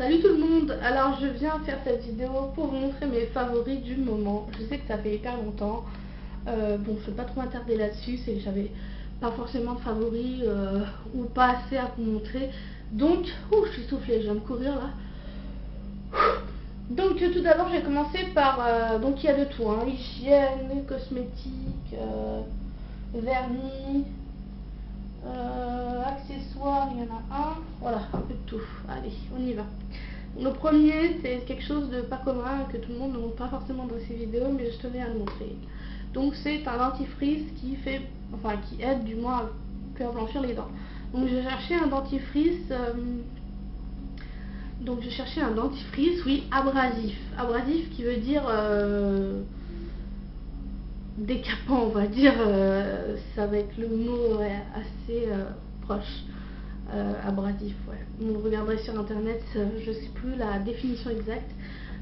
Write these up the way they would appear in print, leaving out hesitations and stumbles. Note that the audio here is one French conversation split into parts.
Salut tout le monde, alors je viens faire cette vidéo pour vous montrer mes favoris du moment. Je sais que ça fait hyper longtemps, bon je ne vais pas trop m'attarder là-dessus, c'est que j'avais pas forcément de favoris ou pas assez à vous montrer. Donc, je suis soufflée, je viens de courir là. Donc tout d'abord je vais commencer par, donc il y a de tout, hein, hygiène, cosmétiques, vernis, accessoires, il y en a un, voilà, un peu de tout. Allez, on y va. Le premier, c'est quelque chose de pas commun, que tout le monde ne montre pas forcément dans ses vidéos, mais je tenais à le montrer. Donc c'est un dentifrice qui fait, enfin qui aide du moins à faire blanchir les dents. Donc j'ai cherché un dentifrice, oui, abrasif. Abrasif qui veut dire décapant, on va dire, ça va être le mot assez proche. Abrasif, ouais. Vous regarderez sur internet, je sais plus la définition exacte,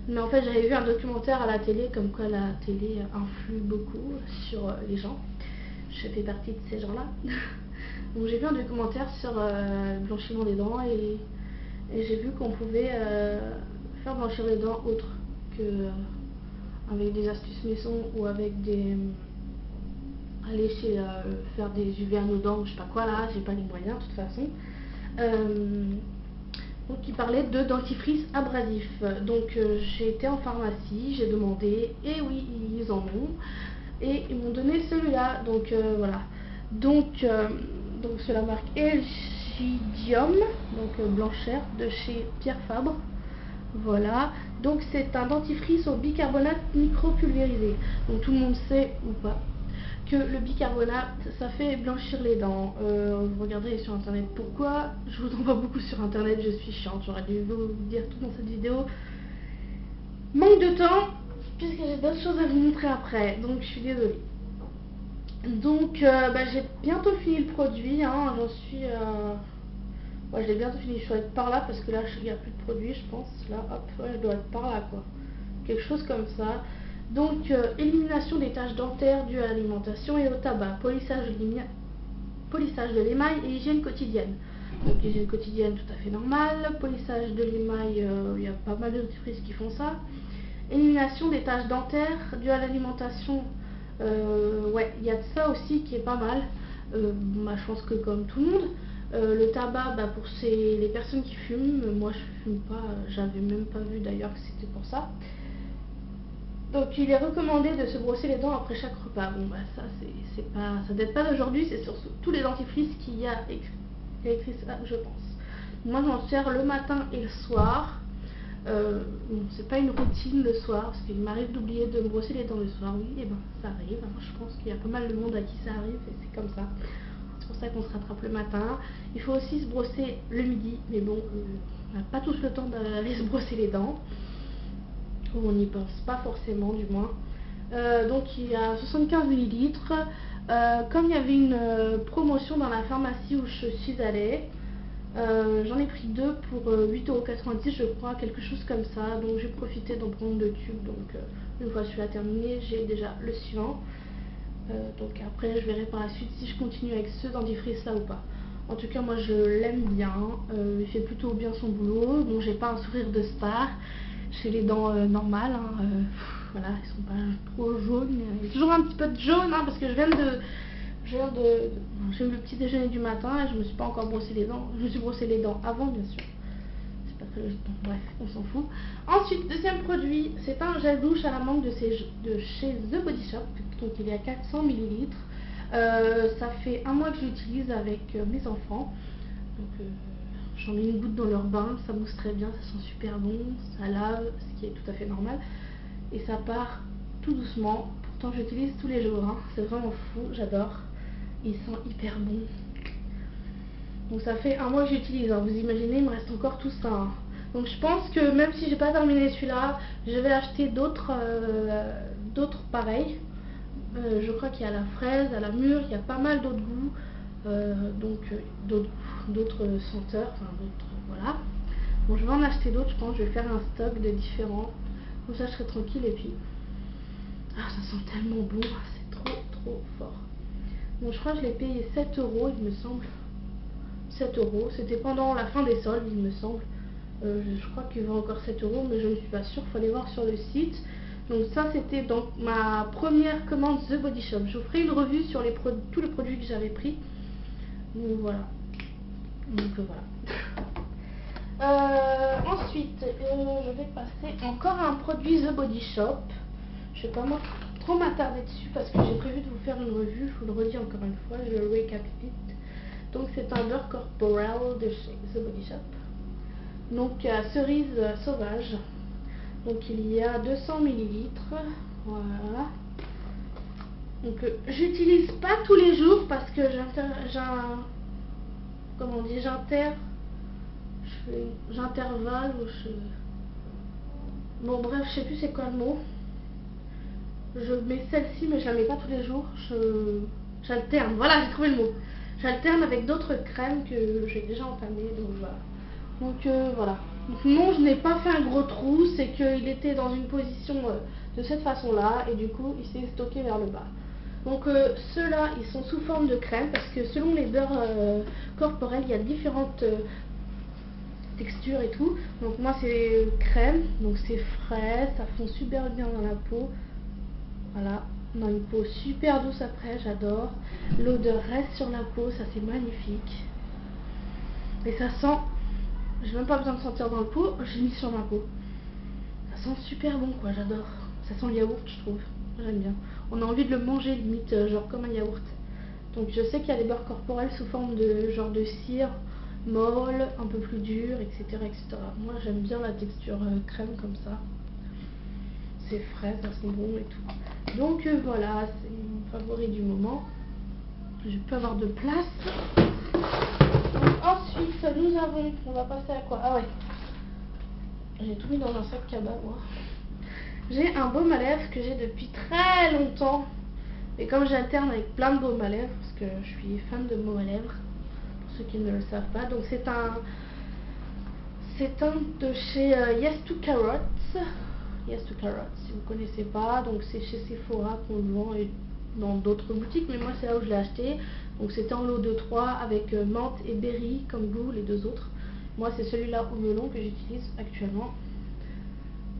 mais en fait j'avais vu un documentaire à la télé comme quoi la télé influe beaucoup sur les gens. Je fais partie de ces gens-là. Donc j'ai vu un documentaire sur le blanchiment des dents et j'ai vu qu'on pouvait faire blanchir les dents autre que avec des astuces maison ou avec des aller chez faire des UV à nos dents ou je sais pas quoi là, j'ai pas les moyens de toute façon. Donc il parlait de dentifrice abrasif. Donc j'ai été en pharmacie, j'ai demandé et oui ils en ont et ils m'ont donné celui-là. Donc voilà. Donc c'est la marque Elgidium, donc blanchère de chez Pierre Fabre. Voilà. Donc c'est un dentifrice au bicarbonate micropulvérisé. Donc tout le monde sait ou pas que le bicarbonate ça fait blanchir les dents. Vous regarderez sur internet pourquoi. Je vous envoie beaucoup sur internet, je suis chiante, j'aurais dû vous dire tout dans cette vidéo. Manque de temps puisque j'ai d'autres choses à vous montrer après, donc je suis désolée. Donc j'ai bientôt fini le produit, hein. J'en suis ouais, je l'ai bientôt fini, je dois être par là parce que là il n'y a plus de produit je pense. Là hop, ouais, je dois être par là quoi, quelque chose comme ça. Donc élimination des taches dentaires dues à l'alimentation et au tabac, polissage de l'émail et hygiène quotidienne. Donc hygiène quotidienne tout à fait normale, polissage de l'émail, il y a pas mal de dentifrices qui font ça. Élimination des taches dentaires dues à l'alimentation, ouais il y a de ça aussi qui est pas mal. Je pense que comme tout le monde. Le tabac, pour les personnes qui fument, moi je fume pas, j'avais même pas vu d'ailleurs que c'était pour ça. Donc il est recommandé de se brosser les dents après chaque repas. Bon ça c'est pas, ça date pas d'aujourd'hui, c'est sur tous les dentifrices qu'il y a écrit ça je pense. Moi j'en sers le matin et le soir. Bon, c'est pas une routine le soir parce qu'il m'arrive d'oublier de me brosser les dents le soir, oui et ça arrive. Je pense qu'il y a pas mal de monde à qui ça arrive et c'est comme ça. C'est pour ça qu'on se rattrape le matin. Il faut aussi se brosser le midi, mais bon, on n'a pas tous le temps d'aller se brosser les dents. On n'y pense pas forcément du moins. Donc il y a 75 ml. Comme il y avait une promotion dans la pharmacie où je suis allée, j'en ai pris deux pour 8,90 € je crois, quelque chose comme ça. Donc j'ai profité d'en prendre deux tubes. Donc une fois celui-là terminé, j'ai déjà le suivant. Donc après je verrai par la suite si je continue avec ce dentifrice là ou pas. En tout cas moi je l'aime bien, il fait plutôt bien son boulot. Bon j'ai pas un sourire de star, j'ai les dents normales, hein, voilà, ils sont pas trop jaunes, il y a toujours un petit peu de jaune, hein, parce que j'ai eu le petit déjeuner du matin et je me suis pas encore brossé les dents. Je me suis brossé les dents avant bien sûr. C'est pas très logique, bref, on s'en fout. Ensuite, deuxième produit, c'est un gel douche à la menthe de chez The Body Shop. Donc il est à 400 ml. Ça fait un mois que je l'utilise avec mes enfants. Donc j'en mets une goutte dans leur bain, ça mousse très bien, ça sent super bon, ça lave, ce qui est tout à fait normal. Et ça part tout doucement. Pourtant j'utilise tous les jours, hein. C'est vraiment fou, j'adore. Il sent hyper bon. Donc ça fait un mois que j'utilise, hein. Vous imaginez, il me reste encore tout ça, hein. Donc je pense que même si j'ai pas terminé celui-là, je vais acheter d'autres pareils. Je crois qu'il y a la fraise, à la mûre, il y a pas mal d'autres goûts, d'autres senteurs, enfin d'autres, voilà. Bon, je vais en acheter d'autres, je pense, je vais faire un stock de différents, comme ça je serai tranquille et puis, ça sent tellement bon, c'est trop fort. Bon, je crois que je l'ai payé 7 € il me semble, 7 €, c'était pendant la fin des soldes il me semble, Je crois qu'il vaut encore 7 euros, mais je ne suis pas sûre, il faut aller voir sur le site. Donc ça c'était donc ma première commande The Body Shop. Je vous ferai une revue sur tous les produits que j'avais pris. Donc voilà. Ensuite, je vais passer encore à un produit The Body Shop. Je vais pas trop m'attarder dessus parce que j'ai prévu de vous faire une revue. Je vous le redis encore une fois, je le récapitule. Donc c'est un beurre corporel de chez The Body Shop. Donc cerise sauvage. Donc il y a 200 ml. Voilà. Donc j'utilise pas tous les jours parce que j'intervalle ou bon bref, je sais plus c'est quoi le mot. Je mets celle-ci mais je la mets pas tous les jours. J'alterne. Voilà, j'ai trouvé le mot. J'alterne avec d'autres crèmes que j'ai déjà entamées. Donc voilà. Voilà. Donc, non, je n'ai pas fait un gros trou, c'est qu'il était dans une position de cette façon-là et du coup il s'est stocké vers le bas. Donc ceux-là, ils sont sous forme de crème parce que selon les beurres corporels, il y a différentes textures et tout. Donc moi c'est crème, donc c'est frais, ça fond super bien dans la peau. Voilà, on a une peau super douce après, j'adore. L'odeur reste sur la peau, ça c'est magnifique. Et ça sent... J'ai même pas besoin de sentir dans le pot, j'ai mis sur ma peau. Ça sent super bon quoi, j'adore. Ça sent le yaourt je trouve, j'aime bien. On a envie de le manger limite, genre comme un yaourt. Donc je sais qu'il y a des beurres corporels sous forme de genre de cire, molle, un peu plus dur, etc. etc. Moi j'aime bien la texture crème comme ça. C'est frais, ça sent bon et tout. Donc voilà, c'est mon favori du moment. Je peux avoir de place. Ensuite, on va passer à quoi? Ah ouais, j'ai tout mis dans un sac cabas moi. J'ai un baume à lèvres que j'ai depuis très longtemps. Et comme j'alterne avec plein de baumes à lèvres, parce que je suis fan de baume à lèvres, pour ceux qui ne le savent pas. Donc c'est un de chez Yes to Carrots. Yes to Carrots, si vous ne connaissez pas. Donc c'est chez Sephora qu'on le vend et dans d'autres boutiques, mais moi c'est là où je l'ai acheté. Donc c'était en lot de 3 avec menthe et berry comme goût, les deux autres. Moi c'est celui-là au melon que j'utilise actuellement.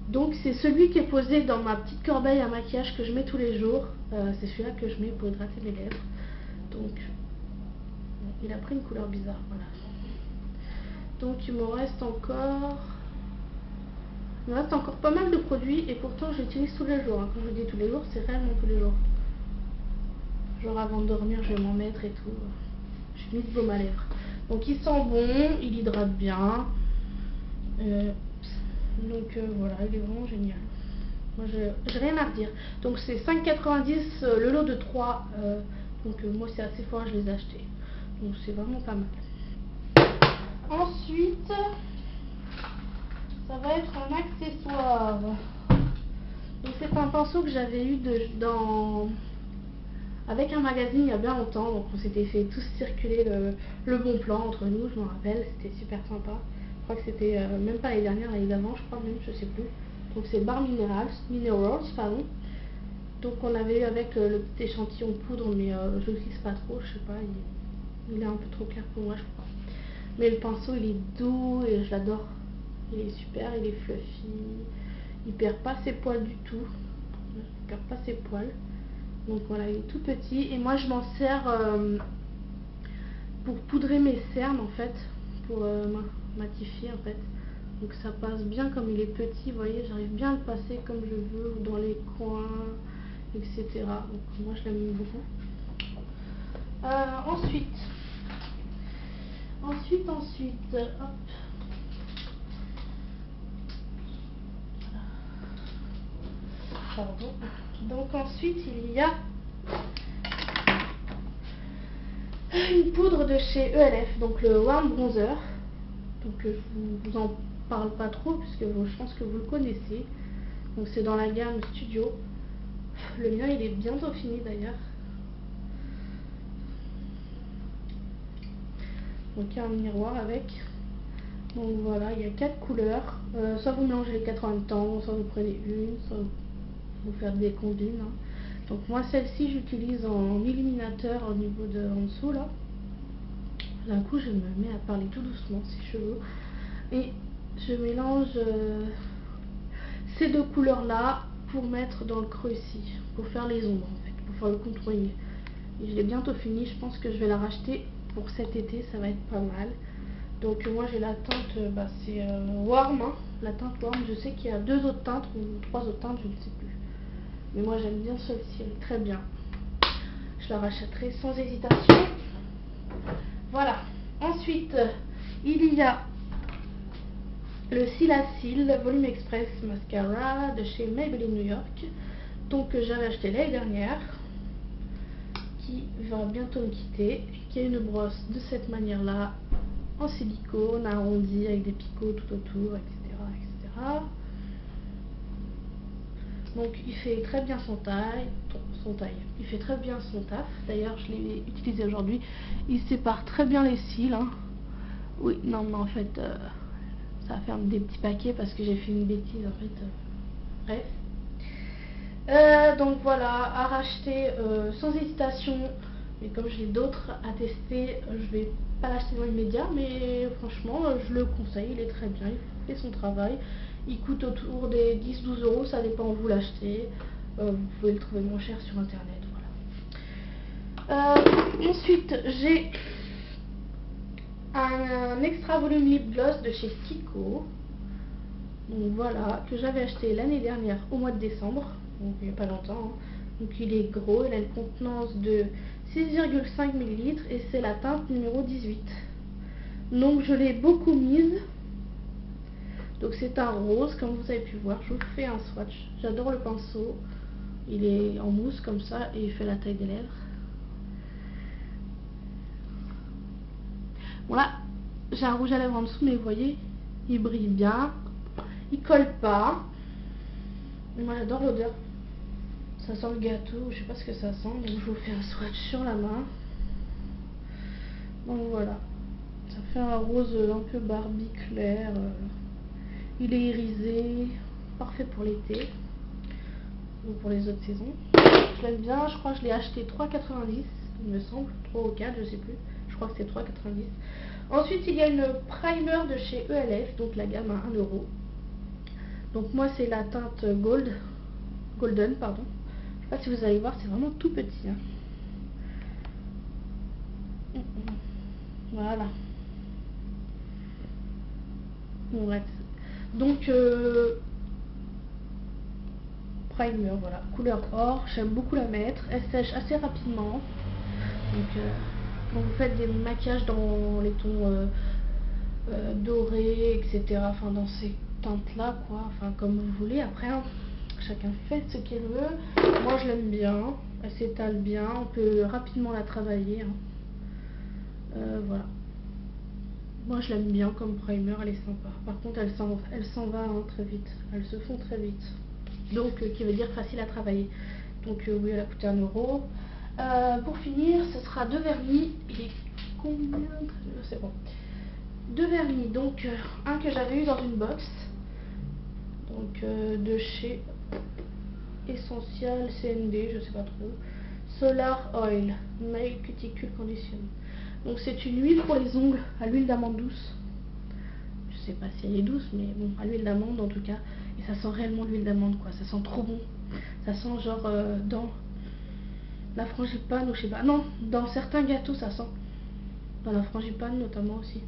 Donc c'est celui qui est posé dans ma petite corbeille à maquillage que je mets tous les jours. C'est celui-là que je mets pour hydrater mes lèvres. Donc il a pris une couleur bizarre, voilà. Donc il me reste encore pas mal de produits et pourtant j'utilise tous les jours. Quand je dis tous les jours, c'est réellement tous les jours. Genre avant de dormir, je vais m'en mettre et tout. Je mets de baume à lèvres. Donc il sent bon, il hydrate bien. Voilà, il est vraiment génial. Moi j'ai rien à redire. Donc c'est 5,90 le lot de 3. Moi c'est assez fort, je les ai achetés. Donc c'est vraiment pas mal. Ensuite, ça va être un accessoire. Donc c'est un pinceau que j'avais eu avec un magazine il y a bien longtemps. Donc on s'était fait tous circuler le bon plan entre nous, je m'en rappelle, c'était super sympa. Je crois que c'était même pas l'année dernière, l'année d'avant, je crois même, je sais plus. Donc c'est Bar Minerals, pardon. Donc on avait eu avec le petit échantillon de poudre, mais je l'utilise pas trop, je sais pas, il est un peu trop clair pour moi je crois. Mais le pinceau il est doux et je l'adore. Il est super, il est fluffy, il perd pas ses poils du tout. Il perd pas ses poils. Donc voilà, il est tout petit et moi je m'en sers pour poudrer mes cernes en fait, pour matifier en fait. Donc ça passe bien comme il est petit, vous voyez, j'arrive bien à le passer comme je veux, dans les coins, etc. Donc moi je l'aime beaucoup. Ensuite, hop. Pardon. Donc ensuite il y a une poudre de chez ELF, donc le Warm Bronzer. Donc je vous en parle pas trop puisque je pense que vous le connaissez. Donc c'est dans la gamme Studio. Le mien il est bientôt fini d'ailleurs. Donc il y a un miroir avec. Donc voilà, il y a 4 couleurs. Soit vous mélangez les 4 en même temps, soit vous prenez une, soit vous faites des combines. Hein. Donc moi celle-ci j'utilise en illuminateur au niveau de en dessous là. D'un coup je me mets à parler tout doucement si je veux. Et je mélange ces deux couleurs là pour mettre dans le creux ici, pour faire les ombres en fait, pour faire le contouring. Et je l'ai bientôt fini, je pense que je vais la racheter pour cet été, ça va être pas mal. Donc moi j'ai la teinte, c'est Warm, hein, la teinte Warm. Je sais qu'il y a 2 autres teintes ou 3 autres teintes, je ne sais plus. Mais moi j'aime bien celle-ci, elle est très bien. Je la rachèterai sans hésitation. Voilà. Ensuite, il y a le Silacil Volume Express Mascara de chez Maybelline New York. Donc que j'avais acheté l'année dernière. Qui va bientôt me quitter. Qui a une brosse de cette manière-là. En silicone, arrondi avec des picots tout autour, etc. etc. Donc il fait très bien son taille. Il fait très bien son taf. D'ailleurs je l'ai utilisé aujourd'hui. Il sépare très bien les cils. Hein. Oui, non mais en fait ça va faire des petits paquets parce que j'ai fait une bêtise en fait. Bref. Donc voilà, à racheter sans hésitation. Mais comme j'ai d'autres à tester, je vais pas l'acheter dans l'immédiat, mais franchement je le conseille, il est très bien, il fait son travail. Il coûte autour des 10-12 euros, ça dépend où vous l'achetez. Vous pouvez le trouver moins cher sur internet. Voilà. Ensuite j'ai un extra volume lip gloss de chez Kiko. Donc voilà, que j'avais acheté l'année dernière au mois de décembre, donc il n'y a pas longtemps. Hein. Donc il est gros, il a une contenance de 6,5 ml et c'est la teinte numéro 18. Donc je l'ai beaucoup mise. Donc c'est un rose, comme vous avez pu voir. Je vous fais un swatch. J'adore le pinceau. Il est en mousse comme ça et il fait la taille des lèvres. Voilà, j'ai un rouge à lèvres en dessous, mais vous voyez, il brille bien. Il colle pas. Moi j'adore l'odeur. Ça sent le gâteau, je sais pas ce que ça sent, donc je vous fais un swatch sur la main. Donc voilà. Ça fait un rose un peu Barbie clair. Il est irisé. Parfait pour l'été. Ou pour les autres saisons. Je l'aime bien, je crois que je l'ai acheté 3,90, il me semble. 3 ou 4, je sais plus. Je crois que c'est 3,90. Ensuite il y a une primer de chez ELF, donc la gamme à 1 euro. Donc moi c'est la teinte Golden, pardon. Je sais pas si vous allez voir, c'est vraiment tout petit. Hein. Voilà. Ouais. Donc primer, voilà, couleur or. J'aime beaucoup la mettre. Elle sèche assez rapidement. Donc quand vous faites des maquillages dans les tons dorés, etc. Enfin dans ces teintes là, quoi. Enfin comme vous voulez. Après, hein, chacun fait ce qu'il veut. Moi je l'aime bien. Elle s'étale bien. On peut rapidement la travailler. Hein. Voilà. Moi je l'aime bien comme primer, elle est sympa. Par contre elle s'en va hein, très vite. Elles se font très vite. Donc qui veut dire facile à travailler. Donc oui, elle a coûté 1 euro. Pour finir, ce sera 2 vernis. Il est combien? C'est bon. 2 vernis. Donc un que j'avais eu dans une box. Donc de chez Essential CND, je sais pas trop. Solar Oil Nail Cuticle Condition. Donc c'est une huile pour les ongles à l'huile d'amande douce. Je sais pas si elle est douce, mais bon, à l'huile d'amande en tout cas. Et ça sent réellement l'huile d'amande, quoi. Ça sent trop bon. Ça sent genre dans la frangipane ou je sais pas. Non, dans certains gâteaux ça sent. Dans la frangipane notamment aussi.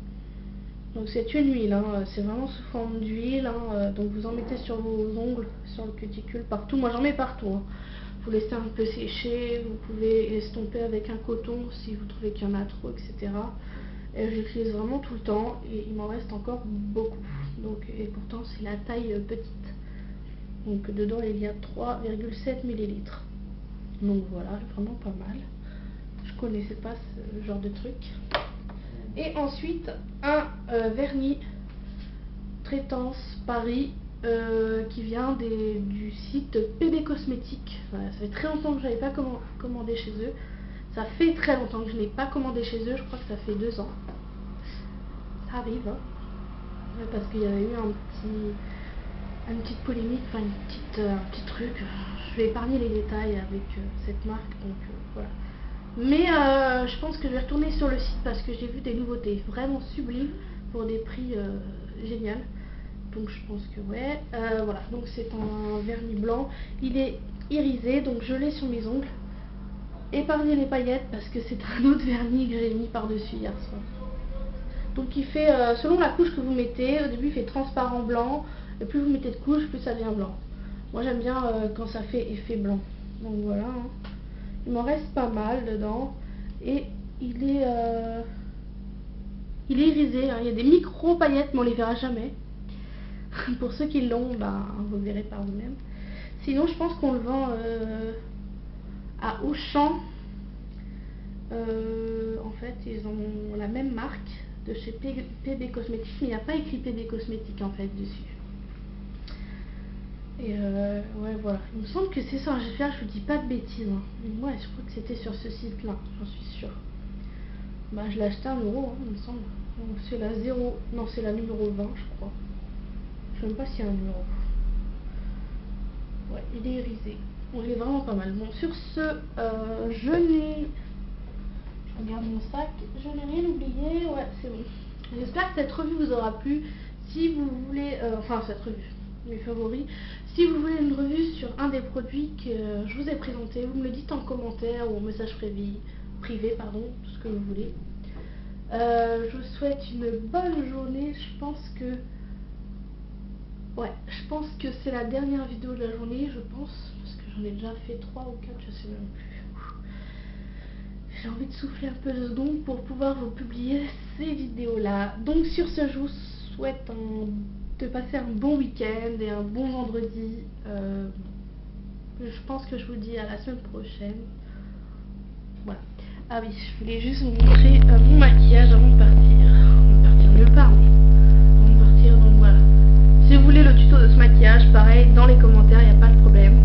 Donc c'est une huile, hein. C'est vraiment sous forme d'huile. Hein. Donc vous en mettez sur vos ongles, sur le cuticule, partout. Moi j'en mets partout. Hein. Vous laissez un peu sécher, vous pouvez estomper avec un coton si vous trouvez qu'il y en a trop, etc. Et j'utilise vraiment tout le temps et il m'en reste encore beaucoup. Donc, et pourtant c'est la taille petite. Donc dedans il y a 3,7 ml. Donc voilà, vraiment pas mal. Je connaissais pas ce genre de truc. Et ensuite un vernis Traitance Paris. Qui vient du site PB Cosmétiques. Voilà, ça fait très longtemps que je n'avais pas commandé chez eux. Ça fait très longtemps que je n'ai pas commandé chez eux. Je crois que ça fait 2 ans. Ça arrive. Hein. Ouais, parce qu'il y avait eu une petite polémique, enfin un petit truc. Je vais épargner les détails avec cette marque. Donc voilà. Mais je pense que je vais retourner sur le site parce que j'ai vu des nouveautés vraiment sublimes pour des prix géniaux. Donc je pense que ouais. Voilà, donc c'est un vernis blanc. Il est irisé, donc je l'ai sur mes ongles. Épargnez les paillettes parce que c'est un autre vernis que j'ai mis par-dessus hier soir. Donc il fait, selon la couche que vous mettez, au début il fait transparent blanc. Et plus vous mettez de couches, plus ça devient blanc. Moi j'aime bien quand ça fait effet blanc. Donc voilà. Hein. Il m'en reste pas mal dedans. Et il est irisé. Hein. Il y a des micro paillettes, mais on les verra jamais. Pour ceux qui l'ont, bah, vous le verrez par vous-même. Sinon, je pense qu'on le vend à Auchan. En fait, ils ont la même marque de chez PB Cosmétiques, mais il n'y a pas écrit PB Cosmétiques en fait dessus. Et ouais, voilà. Il me semble que c'est ça. J'espère que je vous dis pas de bêtises. Hein. Ouais, je crois que c'était sur ce site-là, j'en suis sûre. Bah, je l'ai acheté à 1 euro, hein, il me semble. C'est la 0. Non, c'est la numéro 20, je crois. Je sais même pas s'il y a un numéro. Ouais, il est irisé. Bon, il est vraiment pas mal. Bon, sur ce, je n'ai... Je regarde mon sac. Je n'ai rien oublié. Ouais, c'est bon. J'espère que cette revue vous aura plu. Si vous voulez... enfin, cette revue, mes favoris. Si vous voulez une revue sur un des produits que je vous ai présenté, vous me le dites en commentaire ou en message privé, pardon, tout ce que vous voulez. Je vous souhaite une bonne journée. Je pense que c'est la dernière vidéo de la journée, je pense, parce que j'en ai déjà fait 3 ou 4, je sais même plus. J'ai envie de souffler un peu de secondes pour pouvoir vous publier ces vidéos-là. Donc sur ce, je vous souhaite de passer un bon week-end et un bon vendredi. Je pense que je vous dis à la semaine prochaine. Voilà. Ah oui, je voulais juste vous montrer mon maquillage avant de partir. Avant de partir nulle part, mais avant de partir, donc voilà. Si vous voulez le tuto de ce maquillage, pareil, dans les commentaires, il n'y a pas de problème.